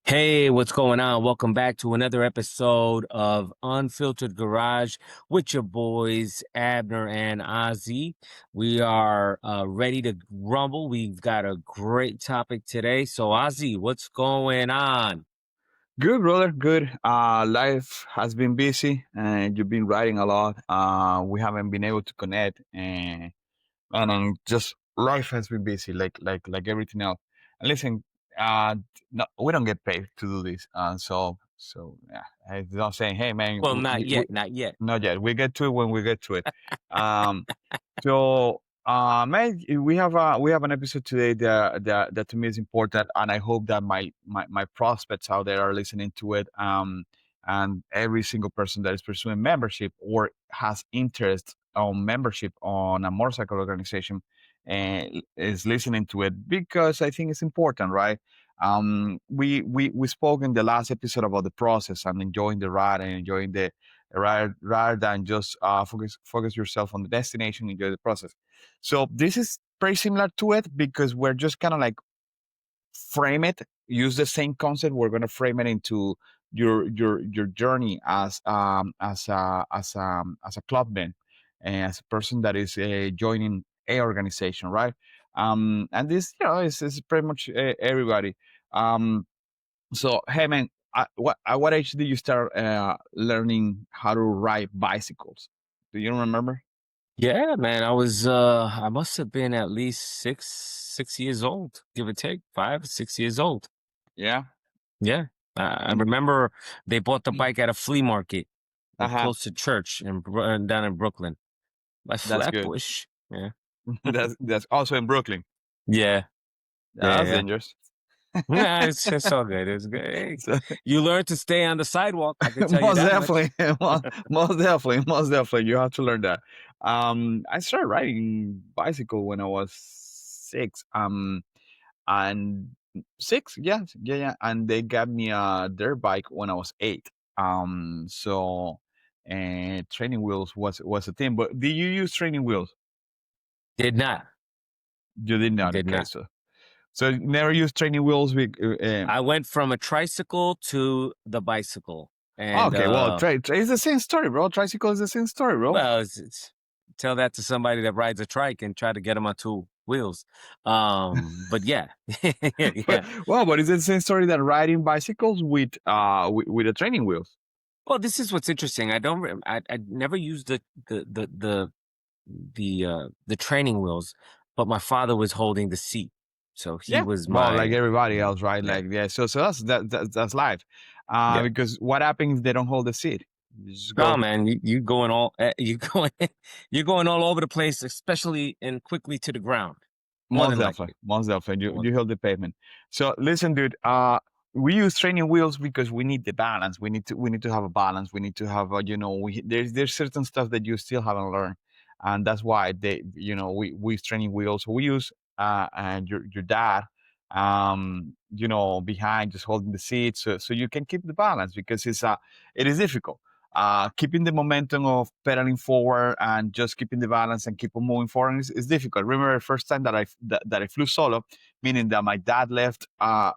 Hey, what's going on? Welcome back to another episode of Unfiltered Garage with your boys, Abner and Ozzy. We are ready to rumble. We've got a great topic today. So, Ozzy, what's going on? Good, brother. Good. Life has been busy, and you've been writing a lot. We haven't been able to connect, and just life has been busy, like everything else. And listen, uh, no, we don't get paid to do this, so yeah. I'm not saying, hey man, Well, not yet, not yet. not yet. We get to it when we get to it. Um, man, we have an episode today that to me is important, and I hope that my prospects out there are listening to it. And every single person that is pursuing membership or has interest on membership on a motorcycle organization is listening to it because I think it's important, right? We spoke in the last episode about the process and enjoying the ride and enjoying the rather than just focus yourself on the destination, enjoy the process. So this is very similar to it because we're just kind of like frame it, use the same concept. We're going to frame it into your journey as a clubman and as a person that is joining a organization, right? And this, is pretty much everybody. Um, so, hey man, at what age did you start learning how to ride bicycles? Do you remember? Yeah, man. I must have been at least six years old, give or take, 5, 6 years old. Yeah, Yeah. I and remember they bought the bike at a flea market uh-huh, close to church down in Brooklyn. By that's good. Flatbush. Yeah. That's also in Brooklyn. Yeah. Yeah, That's yeah. dangerous. Nah, it's all good. It's good. Hey, So, you learn to stay on the sidewalk, I can tell you most that much. definitely, most definitely, you have to learn that. I started riding bicycle when I was 6. And 6, yeah, and they got me their bike when I was 8. So and training wheels was a thing. But did you use training wheels? Did not. You did not. Did Okay, not. so you never used training wheels with. I went from a tricycle to the bicycle. And Okay, well, it's the same story, bro. Tricycle is the same story, bro. well, tell that to somebody that rides a trike and try to get them on two wheels. But yeah. But Yeah. well, but it's the same story that riding bicycles with the training wheels. Well, this is what's interesting. I never used the training wheels, but my father was holding the seat. So he Yeah, was well, like my everybody else, right? yeah. Like yeah, so that's life. Yeah. Because what happens if they don't hold the seat? You just No, go. man, you going all you going you're going all over the place, especially and quickly to the ground. More Most than definitely, likely. most definitely. More You than hold the pavement. So listen, dude. We use training wheels because we need the balance. We need to have a balance. We need to have there's certain stuff that you still haven't learned, and that's why we use training wheels. We use and your dad behind just holding the seat so you can keep the balance because it is difficult keeping the momentum of pedaling forward and just keeping the balance and keep on moving forward is difficult. Remember the first time that I flew solo, meaning that my dad left my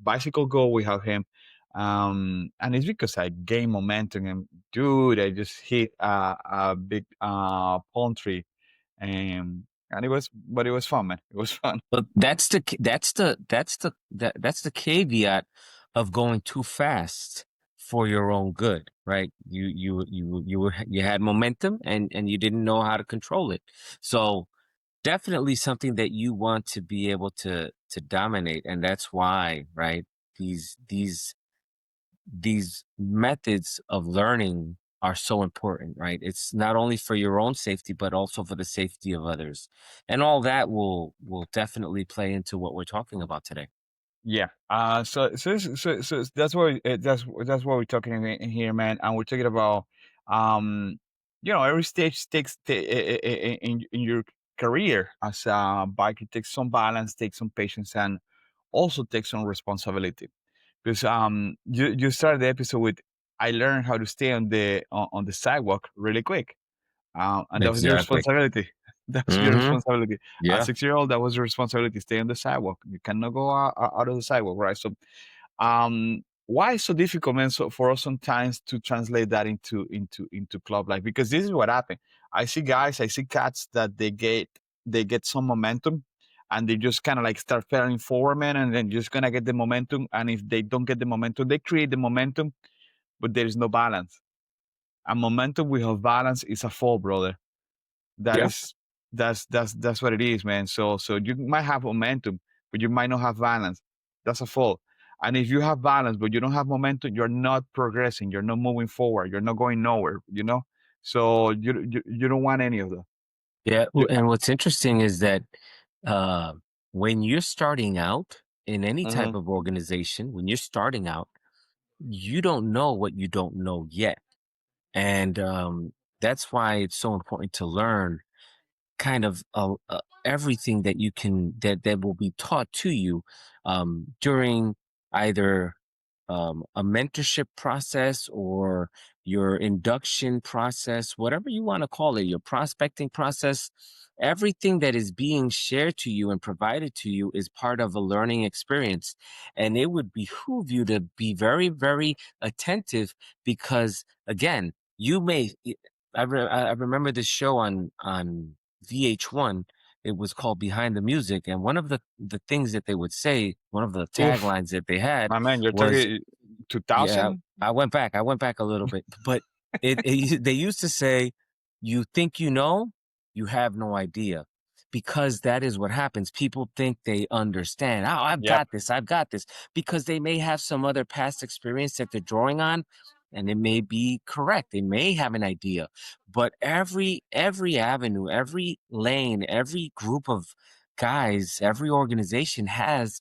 bicycle go without him, and it's because I gained momentum and dude, I just hit a big palm tree, and it was fun, man. It was fun. But that's the caveat of going too fast for your own good, right? You had momentum and you didn't know how to control it. So definitely something that you want to be able to dominate, and that's why, right? These methods of learning are so important, right? It's not only for your own safety, but also for the safety of others. And all that will definitely play into what we're talking about today. Yeah. So that's that's what we're talking in here, man. And we're talking about, um, every stage in your career as a biker takes some balance, takes some patience, and also takes some responsibility. Because you started the episode with, I learned how to stay on the sidewalk really quick, and that was your Exactly. responsibility. That's your Hmm. responsibility. A Yeah. 6-year-old, that was your responsibility. Stay on the sidewalk. You cannot go out of the sidewalk, right? So, why is so difficult, man? So for us sometimes to translate that into club life, because this is what happened. I see cats that they get some momentum, and they just kind of like start falling forward, man, and then just gonna get the momentum. And if they don't get the momentum, they create the momentum, but there is no balance. And momentum without balance is a fall, brother. That Yeah. is that's what it is, man. So you might have momentum, but you might not have balance. That's a fall. And if you have balance but you don't have momentum, you're not progressing. You're not moving forward. You're not going nowhere. So you don't want any of that. Yeah. You, And what's interesting is that uh, when you're starting out in any type Mhm. of organization, when you're starting out, you don't know what you don't know yet. And that's why it's so important to learn kind of everything that you can that will be taught to you during either a mentorship process or your induction process, whatever you want to call it, your prospecting process. Everything that is being shared to you and provided to you is part of a learning experience. And it would behoove you to be very, very attentive because, again, you may. I remember this show on VH1. It was called Behind the Music, and one of the things that they would say, one of the Oof, taglines that they had my man, you're was, talking yeah, 2000. I went back a little bit, but they used to say, "You think you know, you have no idea," because that is what happens. People think they understand. Oh, Yep. I've got this, because they may have some other past experience that they're drawing on, and it may be correct. They may have an idea, but every avenue, every lane, every group of guys, every organization has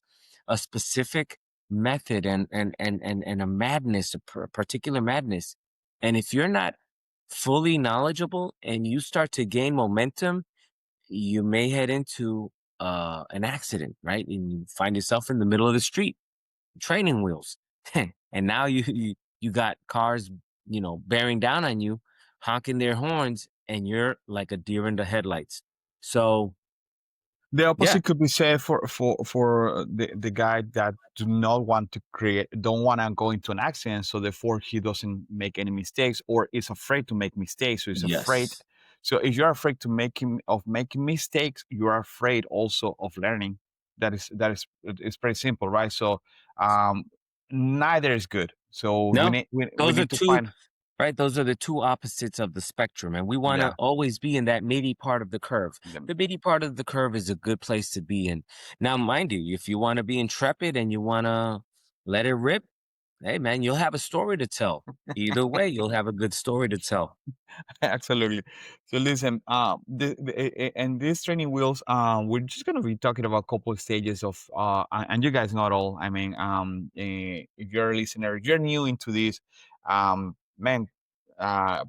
a specific method and a madness, particular madness. And if you're not fully knowledgeable and you start to gain momentum, you may head into an accident, right? And you find yourself in the middle of the street, training wheels. And now you got cars, bearing down on you, honking their horns, and you're like a deer in the headlights. So, The yeah. opposite could be said for the guy that do not want to create, don't want to go into an accident, so therefore he doesn't make any mistakes, or is afraid to make mistakes. So he's afraid. Yes. So if you're afraid of making mistakes, you are afraid also of learning. That is it's pretty simple, right? So um, neither is good. So you No, need we those are need to two, find. right? Those are the two opposites of the spectrum. And we want to Yeah. always be in that midi part of the curve. them- The midi part of the curve is a good place to be in. Now, mind you, if you want to be intrepid and you want to let it rip, hey, man, you'll have a story to tell. Either way, you'll have a good story to tell. Absolutely. So listen, and these training wheels, we're just gonna be talking about a couple of stages of, and you guys not all. I mean, if you're a listener, if you're new into this, man, uh,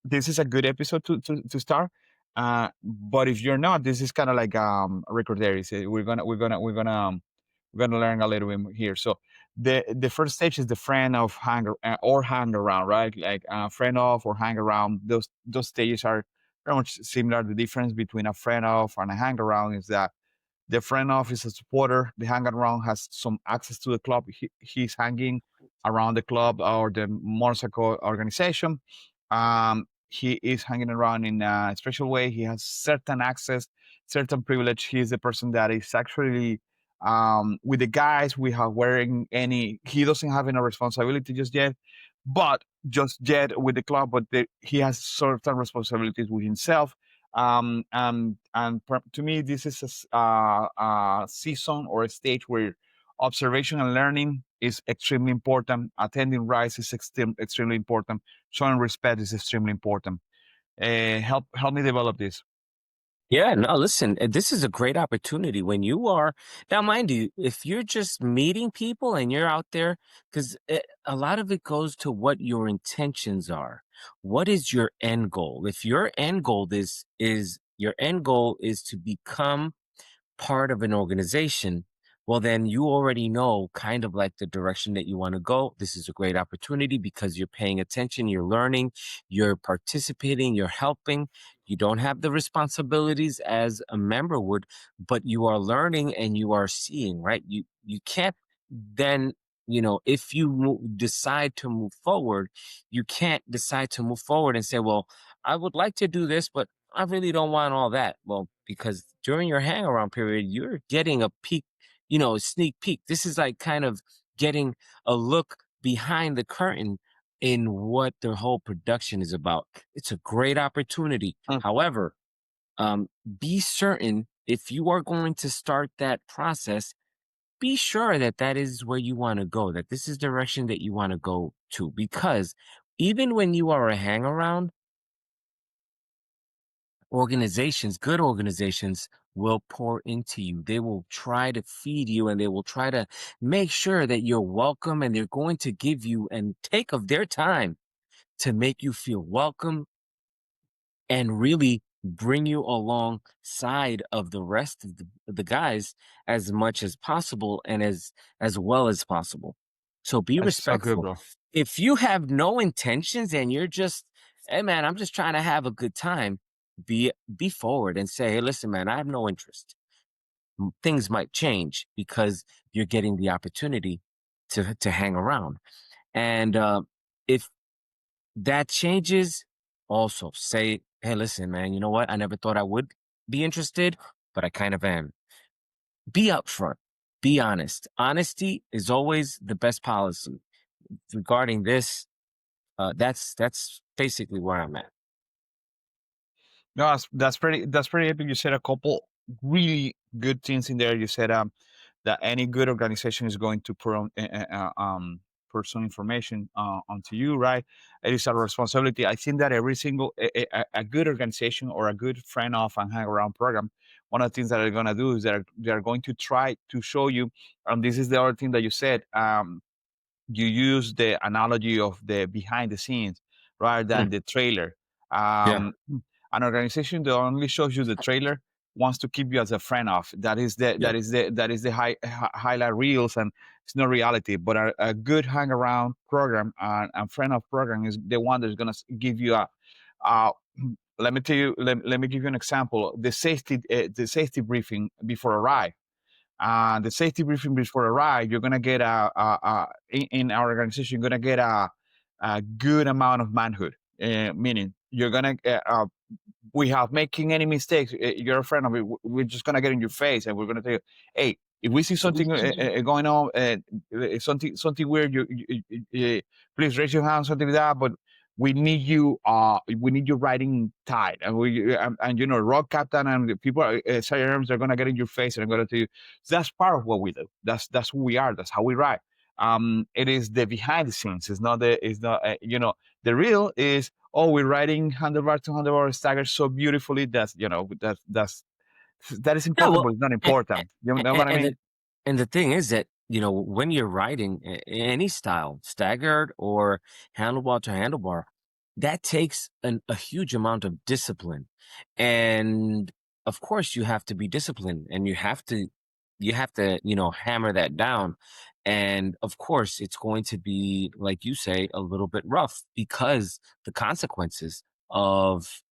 this is a good episode to start. But if you're not, this is kind of like a record there. We're gonna learn a little bit here. So the first stage is the friend of or hang around, right? Like friend of or hang around. Those stages are very much similar. The difference between a friend of and a hang around is that the friend of is a supporter. The hang around has some access to the club. He's hanging around the club or the motorcycle organization. He is hanging around in a special way. He has certain access, certain privilege. He is the person that is actually with the guys we have wearing any. He doesn't have any responsibility just yet, but just yet with the club. But he has certain responsibilities with himself. To me, this is a season or a stage where observation and learning is extremely important. Attending rights is extremely important. Showing respect is extremely important. Help me develop this. Yeah, no, listen, this is a great opportunity when you are, now, mind you, if you're just meeting people and you're out there, because a lot of it goes to what your intentions are. What is your end goal? If your end goal is your end goal is to become part of an organization, well, then you already know kind of like the direction that you want to go. This is a great opportunity because you're paying attention, you're learning, you're participating, you're helping. You don't have the responsibilities as a member would, but you are learning and you are seeing, right? You can't then, if you decide to move forward, you can't decide to move forward and say, well, I would like to do this, but I really don't want all that. Well, because during your hang around period, you're getting a peek, a sneak peek. This is like kind of getting a look behind the curtain in what the whole production is about. It's a great opportunity. Mm. However, be certain if you are going to start that process, be sure that that is where you want to go, that this is direction that you want to go to. Because even when you are a hang around, organizations, good organizations will pour into you. They will try to feed you and they will try to make sure that you're welcome and they're going to give you and take of their time to make you feel welcome and really bring you alongside of the rest of the guys as much as possible and as well as possible. So be That's so good, respectful. bro. If you have no intentions and you're just, hey man, I'm just trying to have a good time, be forward and say, hey, listen, man, I have no interest. Things might change because you're getting the opportunity to hang around. And if that changes, also say, hey, listen, man, you know what? I never thought I would be interested, but I kind of am. Be upfront, be honest. Honesty is always the best policy. Regarding this, that's basically where I'm at. No, that's pretty epic. You said a couple really good things in there. You said that any good organization is going to put some information onto you, right? It is a responsibility. I think that every single a good organization or a good friend of and hang around program, one of the things that they're gonna do is that they're going to try to show you. This is the other thing that you said. You use the analogy of the behind the scenes rather than Mm, the trailer. yeah. An organization that only shows you the trailer wants to keep you as a friend of. Yep. That is the highlight reels, and it's not reality. But a good hang around program and friend of program is the one that's gonna give you a. Uh, let me tell you. Let me give you an example. The safety briefing before a ride, the safety briefing before a ride, you're gonna get in our organization, you're gonna get a good amount of manhood. Meaning, you're gonna we have making any mistakes. You're a friend of me. We're just gonna get in your face, and we're gonna tell you, hey, if we see something going on, something weird, please raise your hand, something like that. But we need you riding tight, and you know, rock captain and the people, sergeants are gonna get in your face, and I'm gonna tell you, that's part of what we do. That's who we are. That's how we ride. It is the behind the scenes. It's not you know, the real is, oh, we're riding handlebar to handlebar stagger so beautifully. That's, you know, that is Yeah, important, well, but it's not and, important. You know what I and mean? the thing is that, when you're riding any style, staggered or handlebar to handlebar, that takes a huge amount of discipline. And of course you have to be disciplined and you have to, hammer that down. And of course it's going to be, like you say, a little bit rough because the consequences of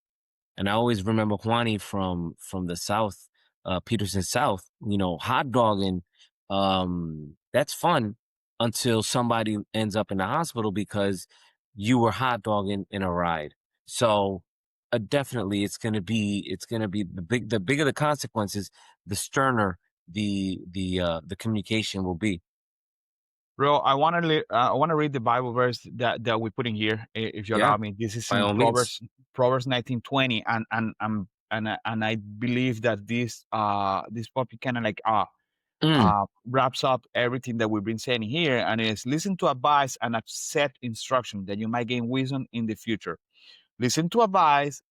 and I always remember Juani from the South, Peterson South, hot dogging. That's fun until somebody ends up in the hospital because you were hot dogging in a ride. So definitely it's gonna be the bigger the consequences, the sterner the communication will be. Bro, I want to read the Bible verse that we put in here, if you Yeah, allow me. This is by in all means. Proverbs 19:20, and I believe that this topic kind of like Mm. wraps up everything that we've been saying here, and it's listen to advice and accept instruction that you might gain wisdom in the future. Listen to advice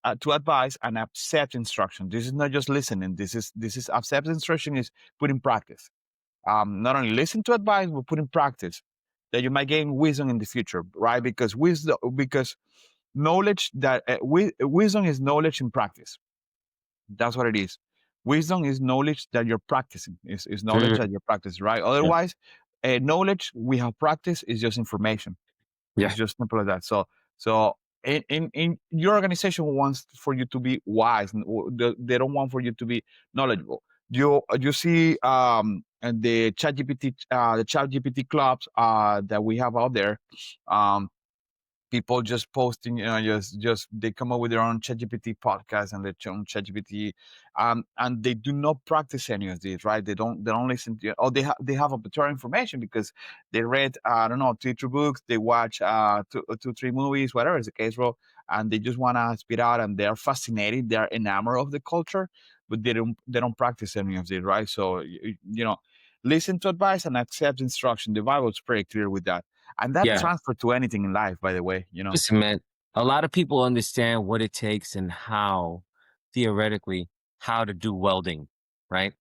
and accept instruction. This is not just listening. This is accept instruction is put in practice. Not only listen to advice, but put in practice that you might gain wisdom in the future, right? Because knowledge wisdom is knowledge in practice. That's what it is. Wisdom is knowledge that you're practicing. Is knowledge Mm, that you're practicing, right? yeah, Otherwise, knowledge we have practice is just information. It's yeah, just simple as that. So in your organization wants for you to be wise, and they don't want for you to be knowledgeable. You see and the chat GPT clubs that we have out there. Um, People just posting, just they come up with their own ChatGPT podcast and their own ChatGPT, and they do not practice any of this, right? They don't listen to, or they have a better information because they read, I don't know, 2 3 books, they watch two 3 movies, whatever is the case, bro, and they just want to spit out, and they're fascinated, they're enamored of the culture, but they don't practice any of this, right? So listen to advice and accept instruction. The Bible is pretty clear with that, and that yeah. transfer to anything in life, by the way. Listen, man, a lot of people understand what it takes and how, theoretically, how to do welding, right?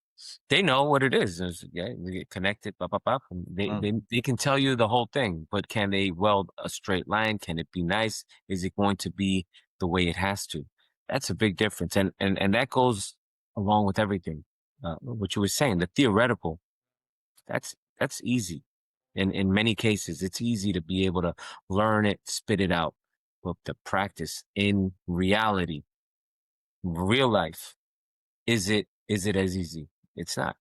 They know what it is. Yeah, we get connected, blah, blah, blah. And Mm, they can tell you the whole thing, but can they weld a straight line? Can it be nice? Is it going to be the way it has to? That's a big difference. And that goes along with everything. What you were saying, the theoretical, that's easy. In many cases, it's easy to be able to learn it, spit it out. But the practice in reality, real life, is it as easy? It's not.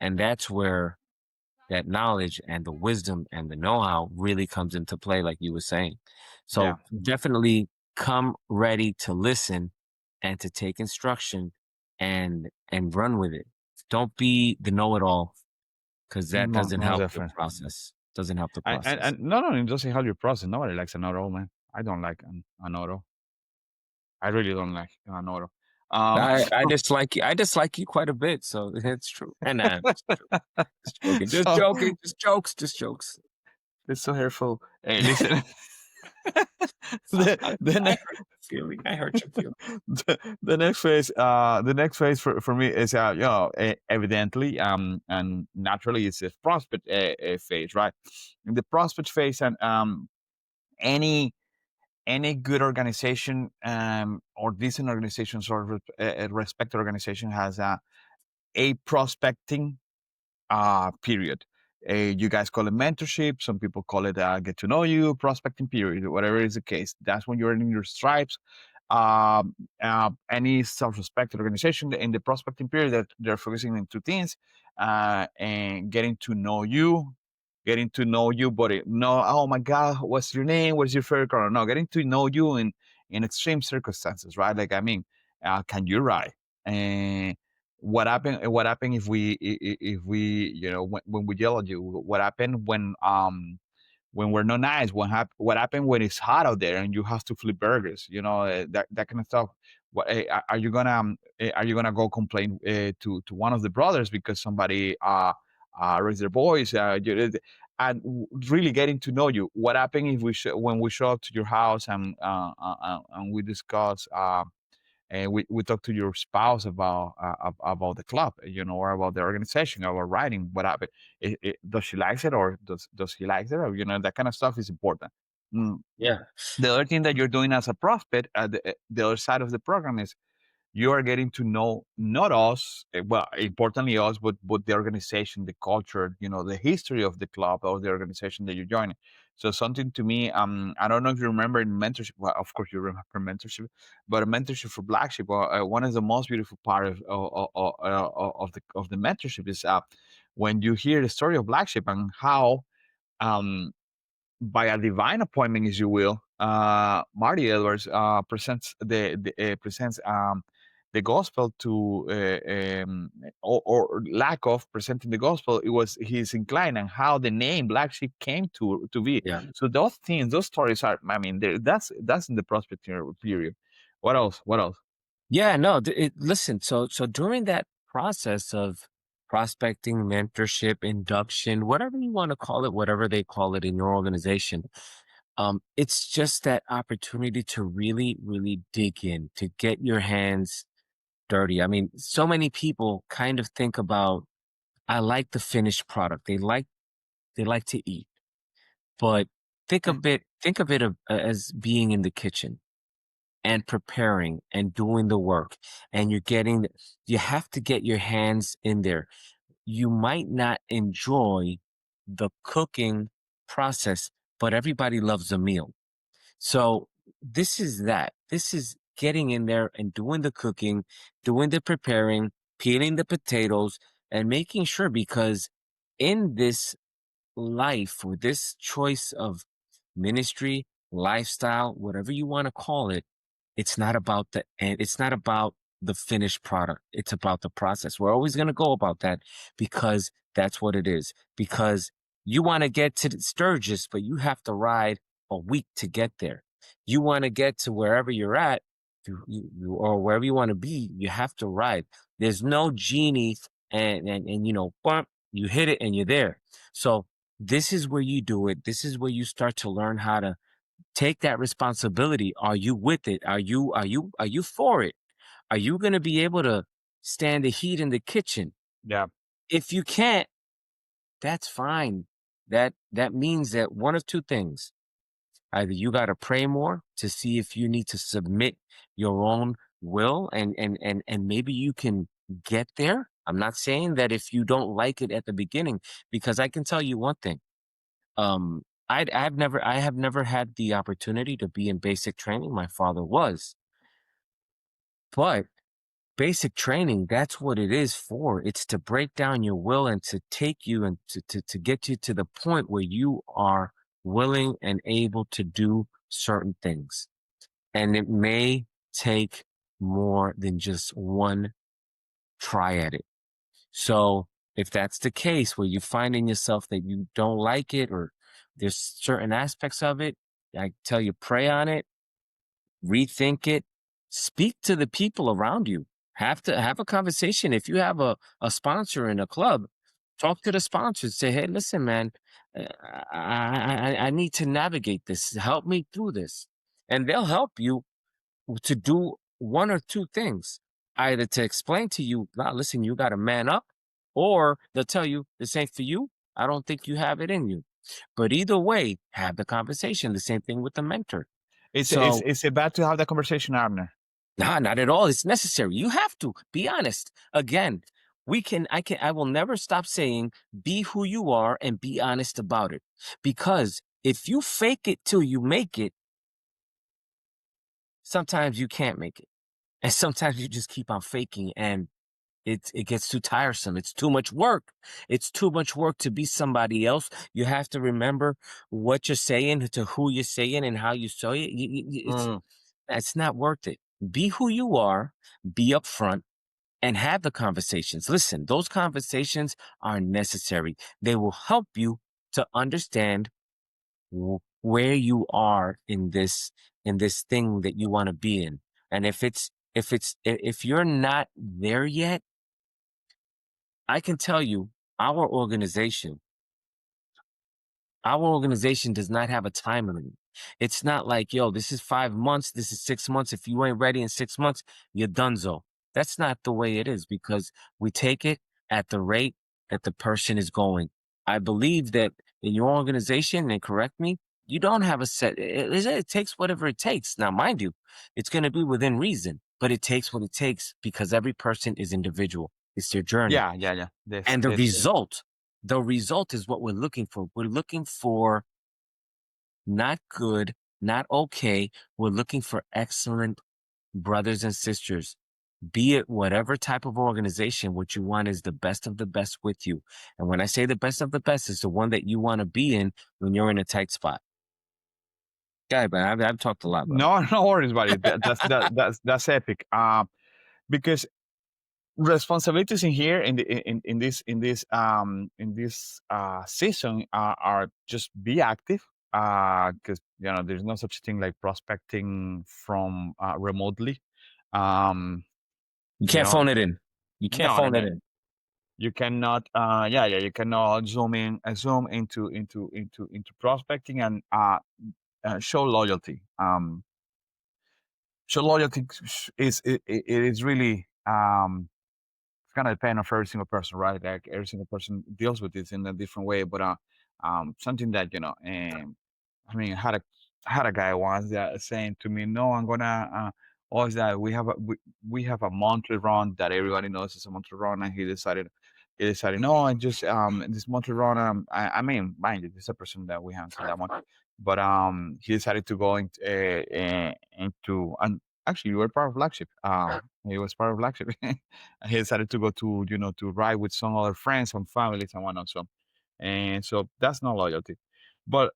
And that's where that knowledge and the wisdom and the know-how really comes into play, like you were saying. yeah, So definitely come ready to listen and to take instruction and run with it. Don't be the know-it-all, because that no, doesn't no, help the definitely. process. Doesn't help the And, process. and no, no, it doesn't help your process. Nobody likes an auto, man. I don't like an auto. I really don't like an auto. Um, I dislike you. I dislike you quite a bit, so it's true. And it's true. Just joking. Just so joking. Just jokes. Just jokes. it's so hurtful. Hey, listen. I, the I next hurt your feeling. I hurt your feeling. the next phase for me is evidently and naturally it's a prospect phase, right? In the prospect phase, and any good organization, or decent organizations, or a respected organization has a prospecting period. You guys call it mentorship. Some people call it get to know you, prospecting period, whatever is the case. That's when you're earning your stripes. Any self-respected organization in the prospecting period, that they're focusing on 2 things, and getting to know you, but no, oh my God, what's your name? What's your favorite color? No, getting to know you in extreme circumstances, right? Like, I mean, can you ride? And what happened if we when we yell at you? What happened when we're not nice? What happened when it's hot out there and you have to flip burgers? That kind of stuff. Are you gonna go complain to one of the brothers because somebody raised their voice? And really getting to know you. What happened if when we show up to your house, and we discuss, and we talk to your spouse about the club, or about the organization, about writing? What happened? Does she likes it, or does he likes it? Or, that kind of stuff is important. Mm. Yeah. The other thing that you're doing as a prospect, the other side of the program, is you are getting to know not us, well, importantly us, but the organization, the culture, the history of the club or the organization that you're joining. So something to me, I don't know if you remember in mentorship. Well, of course you remember mentorship, but a mentorship for Black Sheep, one of the most beautiful part of the mentorship is when you hear the story of Black Sheep and how, um, by a divine appointment, as you will, Marty Edwards presents the gospel to, or lack of presenting the gospel. It was his incline, and how the name Black Sheep came to be. Yeah. So those things, those stories are. I mean, that's in the prospect period. What else? What else? Yeah, no, listen, so during that process of prospecting, mentorship, induction, whatever you want to call it, whatever they call it in your organization, it's just that opportunity to really, really dig in, to get your hands dirty. I mean, so many people kind of think about, I like the finished product. They like to eat, but think of it as being in the kitchen. and preparing and doing the work, and you have to get your hands in there. You might not enjoy the cooking process, but everybody loves a meal. So this is that. This is getting in there and doing the cooking, doing the preparing, peeling the potatoes, and making sure, because in this life, or this choice of ministry, lifestyle, whatever you want to call it, it's not about the end. It's not about the finished product. It's about the process. We're always going to go about that because that's what it is. Because you want to get to Sturgis, but you have to ride a week to get there. You want to get to wherever you're at, or wherever you want to be, you have to ride. There's no genie, and bump, you hit it and you're there. So this is where you do it. This is where you start to learn how to take that responsibility. Are you with it? Are you for it? Are you going to be able to stand the heat in the kitchen? Yeah. If you can't, that's fine. That means that one of two things. Either you got to pray more to see if you need to submit your own will, and maybe you can get there. I'm not saying that if you don't like it at the beginning, because I can tell you one thing. I have never had the opportunity to be in basic training. My father was, but basic training, that's what it is for. It's to break down your will and to take you and to get you to the point where you are willing and able to do certain things. And it may take more than just one try at it. So if that's the case where you find in yourself that you don't like it, or there's certain aspects of it, I tell you, pray on it, rethink it, speak to the people around you. Have to have a conversation. If you have a sponsor in a club, talk to the sponsors. Say, hey, listen, man, I need to navigate this. Help me through this. And they'll help you to do one or two things, either to explain to you, "Nah, listen, you got to man up," or they'll tell you, this ain't for you. I don't think you have it in you. But either way, have the conversation. The same thing with the mentor. So, It's bad to have that conversation, Abner. nah, not at all. It's necessary. You have to be honest. Again, I will never stop saying, be who you are and be honest about it. Because if you fake it till you make it, sometimes you can't make it. And sometimes you just keep on faking, and it gets too tiresome. It's too much work. It's too much work to be somebody else. You have to remember what you're saying, to who you're saying, and how you say it. Mm. It's not worth it. Be who you are, be upfront, and have the conversations. Listen, those conversations are necessary. They will help you to understand where you are in this thing that you want to be in. And if you're not there yet, I can tell you, our organization our organization does not have a time limit. It's not like, yo, this is 5 months, this is 6 months. If you ain't ready in 6 months, you're donezo. That's not the way it is, because we take it at the rate that the person is going. I believe that in your organization, and correct me, you don't have a set. It takes whatever it takes. Now, mind you, it's going to be within reason, but it takes what it takes, because every person is individual. It's their journey. Yeah, yeah, yeah. And This the result is what we're looking for. We're looking for not good, not okay. We're looking for excellent brothers and sisters. Be it whatever type of organization, what you want is the best of the best with you. And when I say the best of the best, it's the one that you want to be in when you're in a tight spot. Guy, man, I've talked a lot, brother. no, no worries, buddy. That's epic. Because responsibilities in here in this season are just be active, because there's no such thing like prospecting from remotely. Um, You you can't know, phone it in. You can't no, no, phone it no. in. You cannot. Yeah, yeah. You cannot zoom into prospecting and show loyalty. Show loyalty it is really it's gonna depend on every single person, right? Like every single person deals with this in a different way, but something that I mean, I had a I had a guy once that saying to me, "No, I'm gonna." Oh, is that we have a monthly run that everybody knows is a monthly run, and he decided no, I just this monthly run. I mean, mind you, this is a person that we haven't seen that much, but he decided to go into and actually you were part of flagship. He was part of flagship. And he decided to go to to ride with some other friends, some families, and whatnot. So and so that's not loyalty, but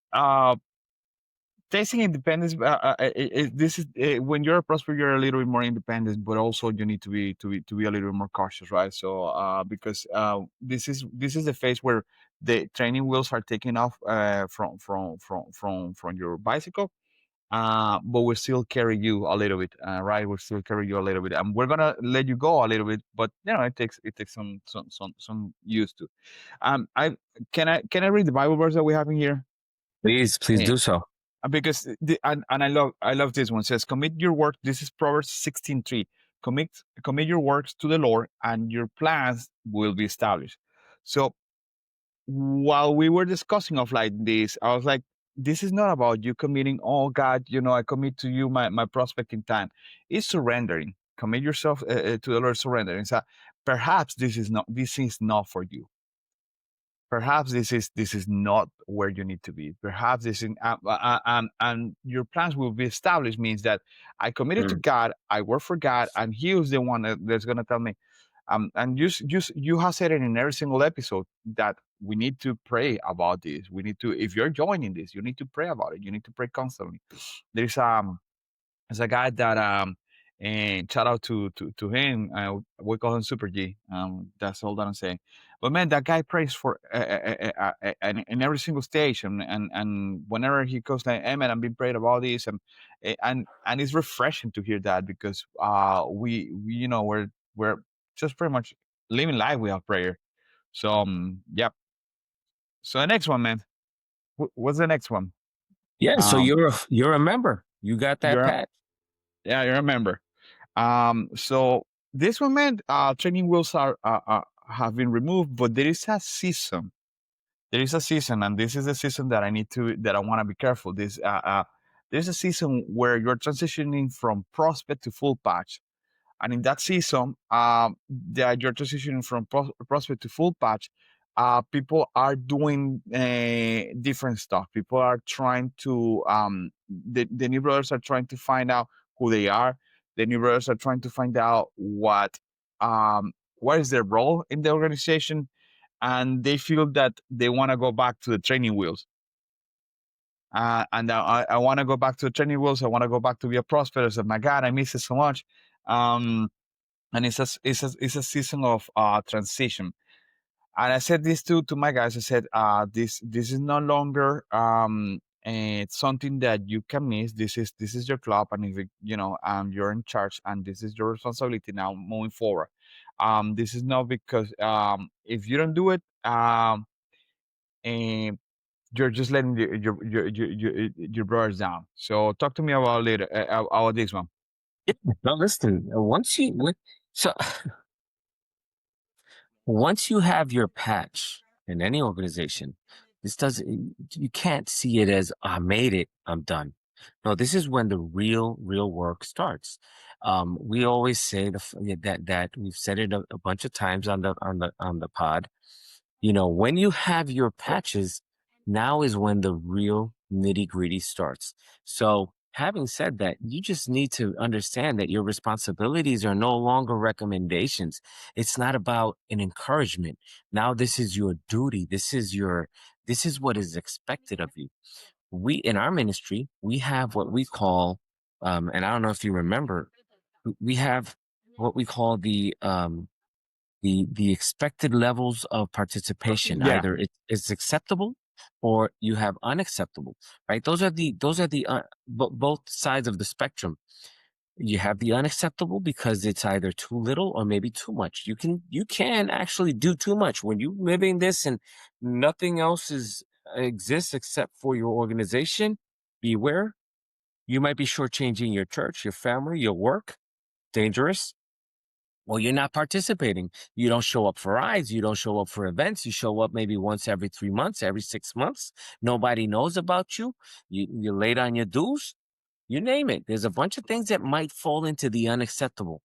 tasting independence, this is when you're a prosper, you're a little bit more independent, but also you need to be a little bit more cautious, right? So, because this is the phase where the training wheels are taking off from your bicycle, but we still carry you a little bit, right? We still carry you a little bit, and we're gonna let you go a little bit, but it takes some use to. I can I read the Bible verse that we have in here? Please do so. Because and I love this one. It says commit your work. This is Proverbs 16:3. Commit your works to the Lord and your plans will be established. So while we were discussing of like this, I was like, this is not about you committing, oh God, I commit to you my prospecting time. It's surrendering. Commit yourself to the Lord, surrendering. So perhaps this is not for you. Perhaps this is not where you need to be. Perhaps this is and your plans will be established means that I committed to Mm, God, I work for God, and He is the one that's going to tell me. And you have said it in every single episode that we need to pray about this. We need to, if you're joining this, you need to pray about it. You need to pray constantly. There's there's a guy that and shout out to him. We call him Super G. That's all that I'm saying. But man, that guy prays for in every single stage, and whenever he goes like, "Hey man, I've been praying about this," and it's refreshing to hear that because we we're just pretty much living life without prayer. So yep. So the next one, man. What's the next one? yeah, so Um, you're a member. You got that you're patch. yeah, you remember. So this one, man, training wheels are have been removed, but there is a season. There is a season, and this is the season that I want to be careful. There's a season where you're transitioning from prospect to full patch, and in that season, that you're transitioning from prospect to full patch, people are doing different stuff. People are trying to the new brothers are trying to find out who they are. The new brothers are trying to find out what is their role in the organization, and they feel that they want to go back to the training wheels. And I want to go back to the training wheels. I want to go back to be a prospect. I said, my God, I miss it so much. Um, and it's a season of transition. And I said this to my guys. I said, this is no longer it's something that you can miss. This is your club, and if you're in charge, and this is your responsibility now moving forward. This is not because if you don't do it, and you're just letting your brothers down. So talk to me about later about this one. Yeah, no, listen. So once you have your patch in any organization, this doesn't, you can't see it as I made it, I'm done. No, this is when the real work starts. We always say yeah, that we've said it a bunch of times on the pod. When you have your patches, now is when the real nitty-gritty starts. So, having said that, you just need to understand that your responsibilities are no longer recommendations. It's not about an encouragement. Now this is your duty. This is what is expected of you. We in our ministry, we have what we call and I don't know if you remember, we have what we call the expected levels of participation. Yeah, Either it's acceptable or you have unacceptable, right? Those are the both sides of the spectrum. You have the unacceptable because it's either too little or maybe too much. You can actually do too much when you living this and nothing else exists except for your organization. Beware, you might be shortchanging your church, your family, your work. Dangerous. Well, you're not participating. You don't show up for rides. You don't show up for events. You show up maybe once every 3 months, every 6 months. Nobody knows about you. You're late on your dues. You name it. There's a bunch of things that might fall into the unacceptable.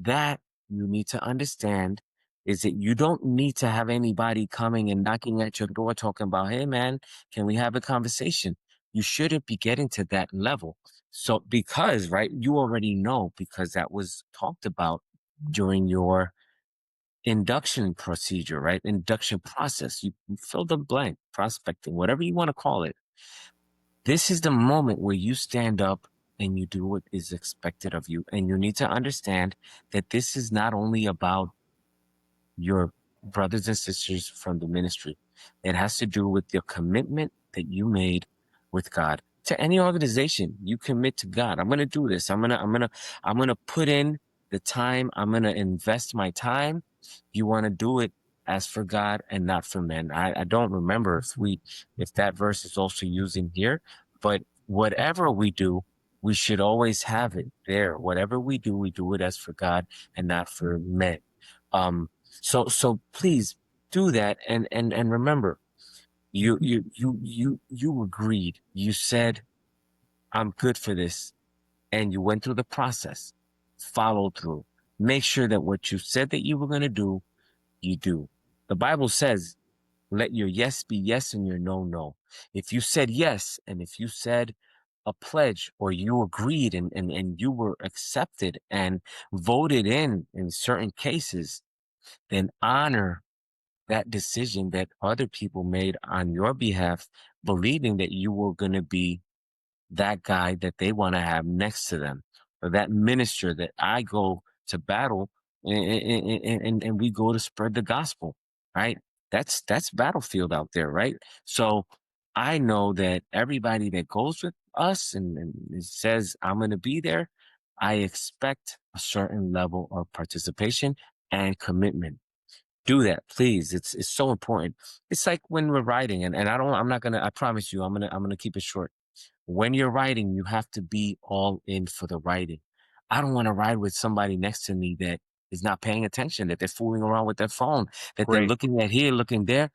That you need to understand is that you don't need to have anybody coming and knocking at your door talking about, hey, man, can we have a conversation? You shouldn't be getting to that level. So, because, right, you already know because that was talked about during your induction procedure, right? Induction process. You fill the blank, prospecting, whatever you want to call it. This is the moment where you stand up and you do what is expected of you. And you need to understand that this is not only about your brothers and sisters from the ministry. It has to do with your commitment that you made with God. To any organization, you commit to God. I'm going to do this. I'm going to put in the time. I'm going to invest my time. You want to do it as for God and not for men. I don't remember if that verse is also used in here, but whatever we do, we should always have it there. Whatever we do it as for God and not for men. So please do that and remember, you agreed. You said, I'm good for this, and you went through the process, followed through. Make sure that what you said that you were going to do, you do. The Bible says, let your yes be yes and your no, no. If you said yes, and if you said a pledge or you agreed and you were accepted and voted in certain cases, then honor that decision that other people made on your behalf, believing that you were going to be that guy that they want to have next to them, or that minister that I go to battle and we go to spread the gospel, right? That's battlefield out there, right? So I know that everybody that goes with us and it says I'm going to be there, I expect a certain level of participation and commitment. Do that, please. It's so important. It's like when we're writing, and I'm not gonna, I promise you, I'm gonna keep it short. When you're writing, you have to be all in for the writing. I don't want to ride with somebody next to me that is not paying attention, that they're fooling around with their phone, that they're Great. looking at here, looking there.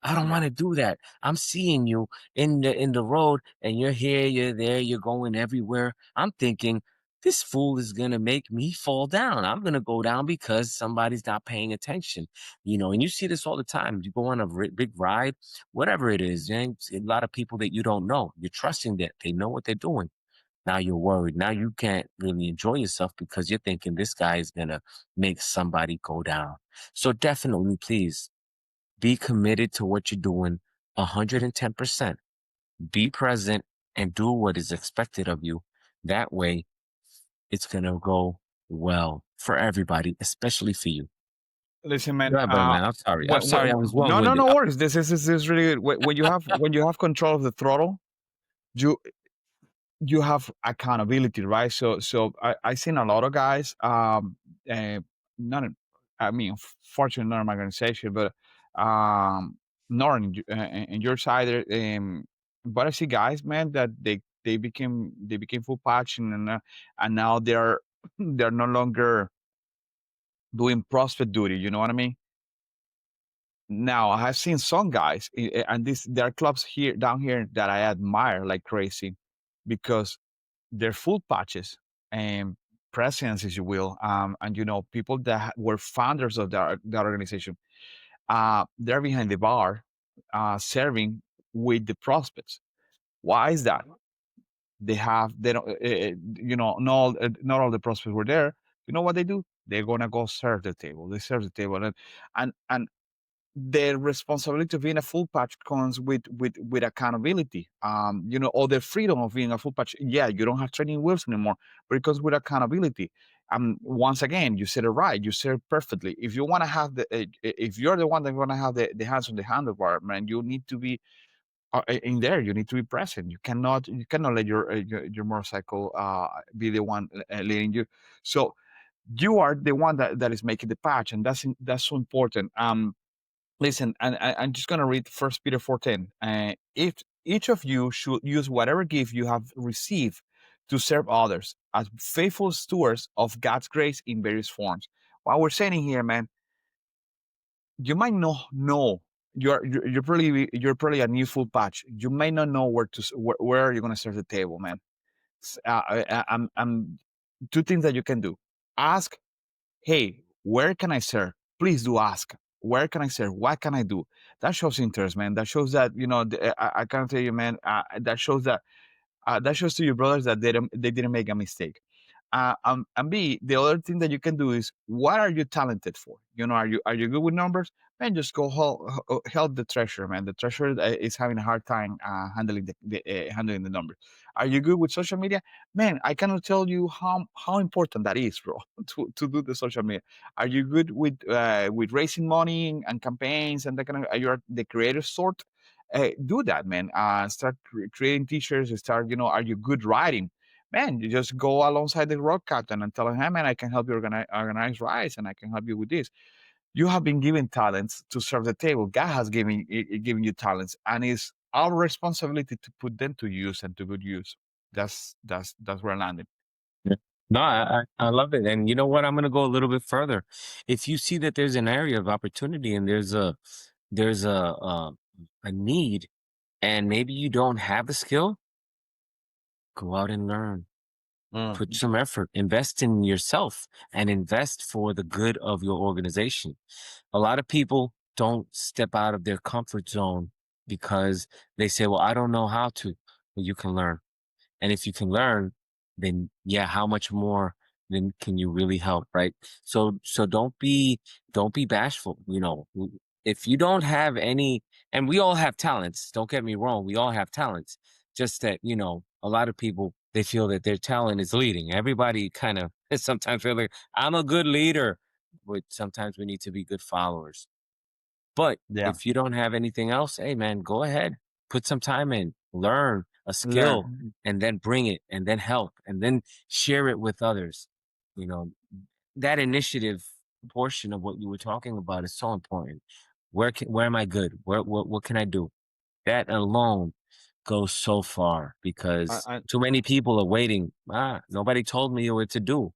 I don't want to do that. I'm seeing you in the road and you're here, you're there, you're going everywhere. I'm thinking this fool is going to make me fall down. I'm going to go down because somebody's not paying attention. And you see this all the time. You go on a big ride, whatever it is, a lot of people that you don't know. You're trusting that they know what they're doing. Now you're worried. Now you can't really enjoy yourself because you're thinking this guy is going to make somebody go down. So definitely, please be committed to what you're doing 110%. Be present and do what is expected of you. That way, it's going to go well for everybody, especially for you. Listen, man. Yeah, brother, man. I'm sorry. I'm sorry I was long No, no, winded. no worries. This is really good. When you have control of the throttle, you you have accountability, right? So I seen a lot of guys, not in- I mean, fortunately not in my organization, but not in your side there. But I see guys, man, that they became full patch, and now they're they're no longer doing CrossFit duty. You know what I mean? Now I have seen some guys, and there are clubs here down here that I admire like crazy, because they're full patches and presidents, if you will, and people that were founders of that organization. They're behind the bar, serving with the prospects. Why is that? They don't, not all the prospects were there. You know what they do? They're gonna go serve the table. They serve the table, and the responsibility of being a full patch comes with accountability. Or the freedom of being a full patch. Yeah, you don't have training wheels anymore, but it comes with accountability. Once again, you said it right. You said it perfectly. If you want to have if you're the one that want to have the hands on the handlebar, man, you need to be in there. You need to be present. You cannot let your motorcycle be the one leading you. So you are the one that is making the patch, and that's so important. Listen, and I'm just gonna read First Peter 4:10. If each of you should use whatever gift you have received to serve others as faithful stewards of God's grace in various forms. what we're saying here, man, you might not know. You're probably a new full patch. You may not know where you're gonna serve the table, man. I'm two things that you can do. Ask, hey, where can I serve? Please do ask. Where can I serve? What can I do? That shows interest, man. That shows that I can tell you, man. That shows to your brothers that they didn't make a mistake. And B, the other thing that you can do is, what are you talented for? Are you good with numbers? Man, just go help the treasurer, man. The treasurer is having a hard time handling the numbers. Are you good with social media? Man, I cannot tell you how important that is, bro, to do the social media. Are you good with raising money and campaigns and that kind of? Are you the creative sort? Do that, man. Start creating t-shirts. Start, are you good writing? Man, you just go alongside the road captain and tell him, hey, man, I can help you organize rides and I can help you with this. You have been given talents to serve the table. God has given you talents, and it's our responsibility to put them to use and to good use. That's where I landed. Yeah. No, I love it. And you know what? I'm going to go a little bit further. If you see that there's an area of opportunity and there's a need, and maybe you don't have the skill, go out and learn. Put Mm. some effort, invest in yourself, and invest for the good of your organization. A lot of people don't step out of their comfort zone because they say, well, I don't know how to. Well, you can learn. And if you can learn, then yeah, how much more then can you really help, right? So don't be bashful. If you don't have any, and we all have talents. Don't get me wrong, we all have talents. Just that a lot of people they feel that their talent is leading. Everybody kind of sometimes feel like I'm a good leader, but sometimes we need to be good followers. But Yeah, if you don't have anything else, hey man, go ahead. Put some time in, learn a skill, learn. and then bring it, and then help, and then share it with others. You know, that initiative portion of what you were talking about is so important. Where am I good? What can I do? That alone goes so far because I, too many people are waiting. Nobody told me what to do.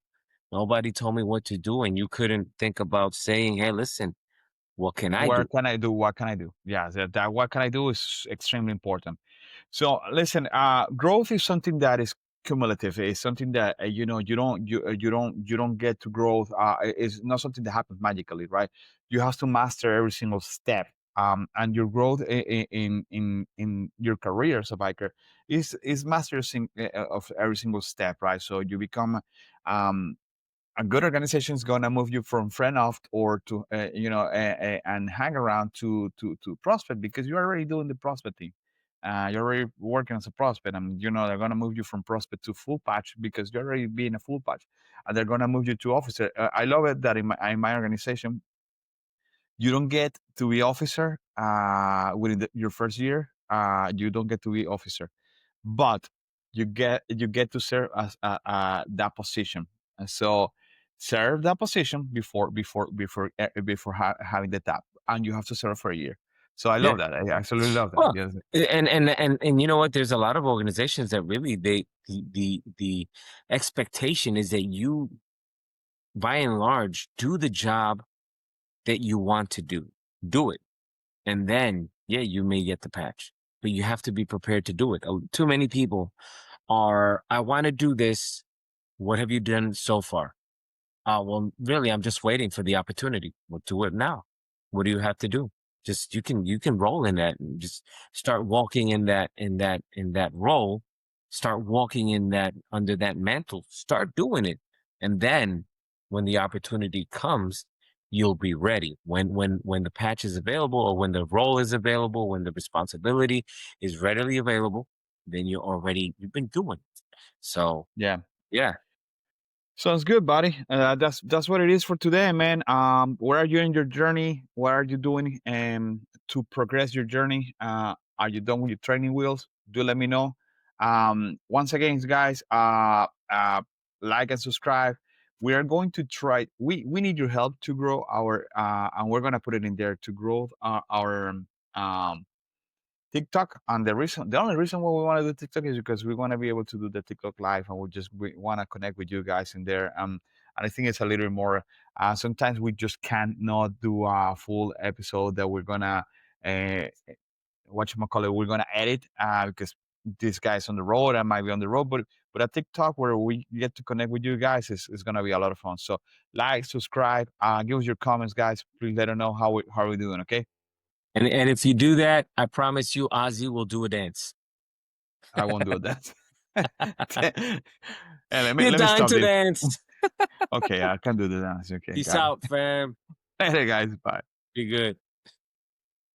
Nobody told me what to do, and you couldn't think about saying, "Hey, listen, what can I where do?" can I do? What can I do? Yeah, that what can I do is extremely important. So listen, growth is something that is cumulative. It's something that you don't get to growth. It's not something that happens magically, right? You have to master every single step. And your growth in your career as a biker is mastering of every single step, right? So you become um, a good organization is going to move you from friend off or to and hang around to prospect, because you're already doing the prospecting. You're already working as a prospect, and they're going to move you from prospect to full patch because you're already being a full patch, and they're going to move you to officer. I love it that in my organization you don't get to be officer within your first year. You don't get to be officer, but you get to serve as that position. And so serve that position before having the tap, and you have to serve for a year. So I Yeah. love that. I absolutely love that. Well, Yes. and you know what? There's a lot of organizations that really the expectation is that you, by and large, do the job that you want to do. Do it. And then, yeah, you may get the patch, but you have to be prepared to do it. Too many people I want to do this. What have you done so far? Well, really, I'm just waiting for the opportunity. Well, do it now. What do you have to do? Just you can roll in that and just start walking in that role. Start walking in that under that mantle. Start doing it, and then when the opportunity comes, you'll be ready. When the patch is available, or when the role is available, when the responsibility is readily available, then you've been doing it. So Yeah. yeah. Sounds good, buddy. That's what it is for today, man. Where are you in your journey? What are you doing to progress your journey? Are you done with your training wheels? Do let me know. Once again, guys, like and subscribe. We are going to try. We need your help to grow and we're gonna put it in there to grow our um, TikTok. And the only reason why we want to do TikTok is because we want to be able to do the TikTok live, and we want to connect with you guys in there. And I think it's a little more Sometimes we just can't not do a full episode that we're gonna uh, whatchamacallit, we're gonna edit because this guy's on the road. I might be on the road, but a TikTok where we get to connect with you guys is gonna be a lot of fun. So like, subscribe, give us your comments, guys. Please let us know how we doing. Okay, And if you do that, I promise you, Ozzy will do a dance. I won't do that. And You're let me dying stop to this. dance. Okay, I can do the dance. Okay, Peace got it. out, fam. Later, guys. Bye. Be good.